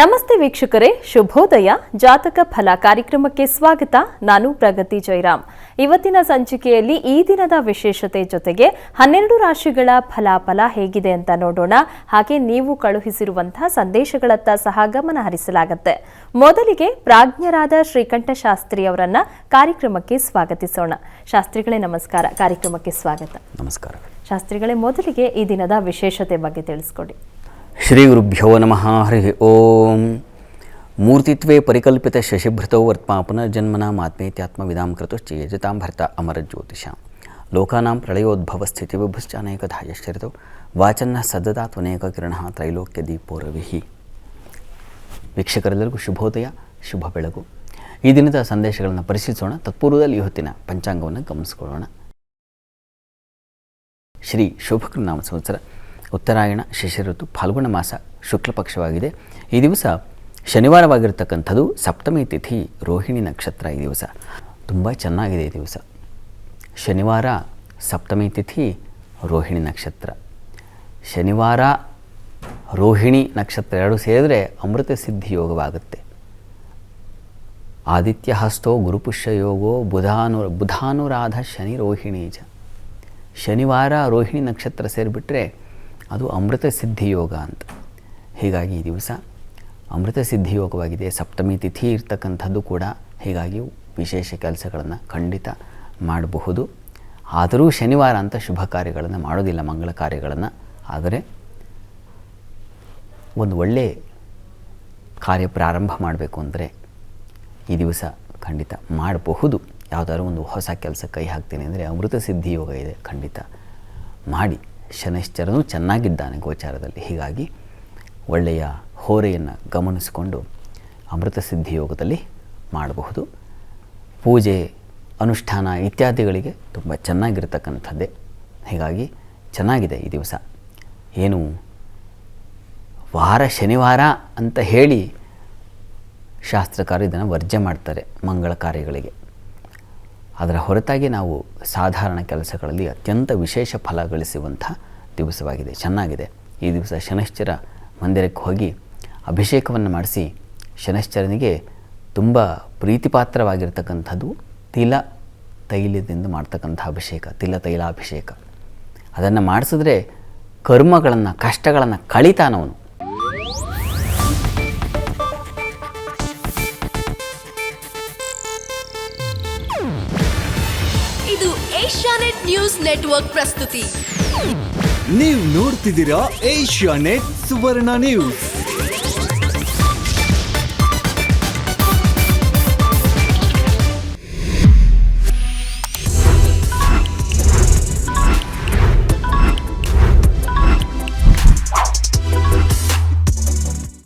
ನಮಸ್ತೆ ವೀಕ್ಷಕರೇ, ಶುಭೋದಯ. ಜಾತಕ ಫಲ ಕಾರ್ಯಕ್ರಮಕ್ಕೆ ಸ್ವಾಗತ. ನಾನು ಪ್ರಗತಿ ಜೈರಾಮ್. ಇವತ್ತಿನ ಸಂಚಿಕೆಯಲ್ಲಿ ಈ ದಿನದ ವಿಶೇಷತೆ ಜೊತೆಗೆ 12 ರಾಶಿಗಳ ಫಲಾಫಲ ಹೇಗಿದೆ ಅಂತ ನೋಡೋಣ. ಹಾಗೆ ನೀವು ಕಳುಹಿಸಿರುವಂತಹ ಸಂದೇಶಗಳತ್ತ ಸಹ ಗಮನ ಹರಿಸಲಾಗುತ್ತೆ. ಮೊದಲಿಗೆ ಪ್ರಾಜ್ಞರಾದ ಶ್ರೀಕಂಠ ಶಾಸ್ತ್ರಿ ಅವರನ್ನ ಕಾರ್ಯಕ್ರಮಕ್ಕೆ ಸ್ವಾಗತಿಸೋಣ. ಶಾಸ್ತ್ರಿಗಳೇ ನಮಸ್ಕಾರ, ಕಾರ್ಯಕ್ರಮಕ್ಕೆ ಸ್ವಾಗತ. ನಮಸ್ಕಾರ ಶಾಸ್ತ್ರಿಗಳೇ, ಮೊದಲಿಗೆ ಈ ದಿನದ ವಿಶೇಷತೆ ಬಗ್ಗೆ ತಿಳಿಸ್ಕೊಡಿ. ಶ್ರೀ ಗುರುಭ್ಯೋ ನಮಃ. ಹರಿ ಓಂ. ಮೂರ್ತಿತ್ವೇ ಪರಿಕಲ್ಪಿತ ಶಶಿಭೃತೌ ವರ್ತ್ಮಾ ಪುನರ್ಜನ್ಮನ ಮಾತ್ಮೇತ್ಯಾತ್ಮವಿದಾಂ ಕೃತಶ್ಚೇಜತಾಂ ಭರ್ತ ಅಮರ ಜ್ಯೋತಿಷಾಂ ಲೋಕಾನಾಂ ಪ್ರಳಯೋದ್ಭವ ಸ್ಥಿತಿ ವಿಭುಶ್ಚಾನೇಕಧಾಯಶ್ಚರಿತೌ ವಾಚನ್ನ ಸದ್ದದಾ ತ್ವನೇಕ ಕಿರಣ ತ್ರೈಲೋಕ್ಯ ದೀಪೋ ರವಿಹಿ. ವೀಕ್ಷಕರೆಲ್ಲರಿಗೂ ಶುಭೋದಯ, ಶುಭ ಬೆಳಗು. ಈ ದಿನದ ಸಂದೇಶಗಳನ್ನು ಪರಿಶೀಲಿಸೋಣ. ತತ್ಪೂರ್ವದಲ್ಲಿ ಹೊತ್ತಿನ ಪಂಚಾಂಗವನ್ನು ಗಮನಿಸಿಕೊಳ್ಳೋಣ. ಶ್ರೀ ಶೋಭಕೃನಾಮ ಸಂವತ್ಸರ, ಉತ್ತರಾಯಣ, ಶಿಶಿಋತು, ಫಾಲ್ಗುಣ ಮಾಸ, ಶುಕ್ಲ ಪಕ್ಷವಾಗಿದೆ. ಈ ದಿವಸ ಶನಿವಾರವಾಗಿರ್ತಕ್ಕಂಥದ್ದು. ಸಪ್ತಮಿ ತಿಥಿ, ರೋಹಿಣಿ ನಕ್ಷತ್ರ. ಈ ದಿವಸ ತುಂಬ ಚೆನ್ನಾಗಿದೆ. ಈ ದಿವಸ ಶನಿವಾರ, ಸಪ್ತಮಿ ತಿಥಿ, ರೋಹಿಣಿ ನಕ್ಷತ್ರ. ಶನಿವಾರ ರೋಹಿಣಿ ನಕ್ಷತ್ರ ಎರಡು ಸೇರಿದರೆ ಅಮೃತ ಸಿದ್ಧಿ ಯೋಗವಾಗುತ್ತೆ. ಆದಿತ್ಯ ಹಸ್ತೋ ಗುರುಪುಷ್ಯ ಯೋಗೋ ಬುಧಾನುರಾಧ ಶನಿ ರೋಹಿಣೀಜ. ಶನಿವಾರ ರೋಹಿಣಿ ನಕ್ಷತ್ರ ಸೇರಿಬಿಟ್ರೆ ಅದು ಅಮೃತ ಸಿದ್ಧಿ ಯೋಗ ಅಂತ. ಹೀಗಾಗಿ ಈ ದಿವಸ ಅಮೃತ ಸಿದ್ಧಿ ಯೋಗವಾಗಿದೆ. ಸಪ್ತಮಿ ತಿಥಿ ಇರ್ತಕ್ಕಂಥದ್ದು ಕೂಡ, ಹೀಗಾಗಿ ವಿಶೇಷ ಕೆಲಸಗಳನ್ನು ಖಂಡಿತ ಮಾಡಬಹುದು. ಆದರೂ ಶನಿವಾರ ಅಂತ ಶುಭ ಕಾರ್ಯಗಳನ್ನು ಮಾಡೋದಿಲ್ಲ, ಮಂಗಳ ಕಾರ್ಯಗಳನ್ನು. ಆದರೆ ಒಂದು ಒಳ್ಳೆಯ ಕಾರ್ಯ ಪ್ರಾರಂಭ ಮಾಡಬೇಕು ಅಂದರೆ ಈ ದಿವಸ ಖಂಡಿತ ಮಾಡಬಹುದು. ಯಾವುದಾದ್ರು ಒಂದು ಹೊಸ ಕೆಲಸ ಕೈ ಹಾಕ್ತೀನಿ ಅಂದರೆ ಅಮೃತ ಸಿದ್ಧಿ ಯೋಗ ಇದೆ, ಖಂಡಿತ ಮಾಡಿ. ಶನೈಶ್ಚರನು ಚೆನ್ನಾಗಿದ್ದಾನೆ ಗೋಚಾರದಲ್ಲಿ. ಹೀಗಾಗಿ ಒಳ್ಳೆಯ ಹೋರೆಯನ್ನು ಗಮನಿಸಿಕೊಂಡು ಅಮೃತ ಸಿದ್ಧಿ ಯೋಗದಲ್ಲಿ ಮಾಡಬಹುದು. ಪೂಜೆ, ಅನುಷ್ಠಾನ ಇತ್ಯಾದಿಗಳಿಗೆ ತುಂಬ ಚೆನ್ನಾಗಿರ್ತಕ್ಕಂಥದ್ದೇ. ಹೀಗಾಗಿ ಚೆನ್ನಾಗಿದೆ ಈ ದಿವಸ. ಏನು ವಾರ ಶನಿವಾರ ಅಂತ ಹೇಳಿ ಶಾಸ್ತ್ರಕಾರ ಇದನ್ನು ವರ್ಜ್ಯ ಮಾಡ್ತಾರೆ ಮಂಗಳ ಕಾರ್ಯಗಳಿಗೆ. ಅದರ ಹೊರತಾಗಿ ನಾವು ಸಾಧಾರಣ ಕೆಲಸಗಳಲ್ಲಿ ಅತ್ಯಂತ ವಿಶೇಷ ಫಲ ಗಳಿಸುವಂಥ ದಿವಸವಾಗಿದೆ. ಚೆನ್ನಾಗಿದೆ ಈ ದಿವಸ. ಶನೈಶ್ಚರ ಮಂದಿರಕ್ಕೆ ಹೋಗಿ ಅಭಿಷೇಕವನ್ನು ಮಾಡಿಸಿ, ಶನೈಶ್ಚರನಿಗೆ ತುಂಬ ಪ್ರೀತಿಪಾತ್ರವಾಗಿರ್ತಕ್ಕಂಥದ್ದು ತಿಲ ತೈಲದಿಂದ ಮಾಡ್ತಕ್ಕಂಥ ಅಭಿಷೇಕ, ತಿಲ ತೈಲಾಭಿಷೇಕ. ಅದನ್ನು ಮಾಡಿಸಿದ್ರೆ ಕರ್ಮಗಳನ್ನು, ಕಷ್ಟಗಳನ್ನು ಕಳಿತಾನವನು. ಇದು ಏಷ್ಯಾನೆಟ್ ನ್ಯೂಸ್ ನೆಟ್ವರ್ಕ್ ಪ್ರಸ್ತುತಿ. ನೀವು ನೋಡ್ತಿದ್ದೀರಾ ಏಷ್ಯಾನೆಟ್ ಸುವರ್ಣ ನ್ಯೂಸ್.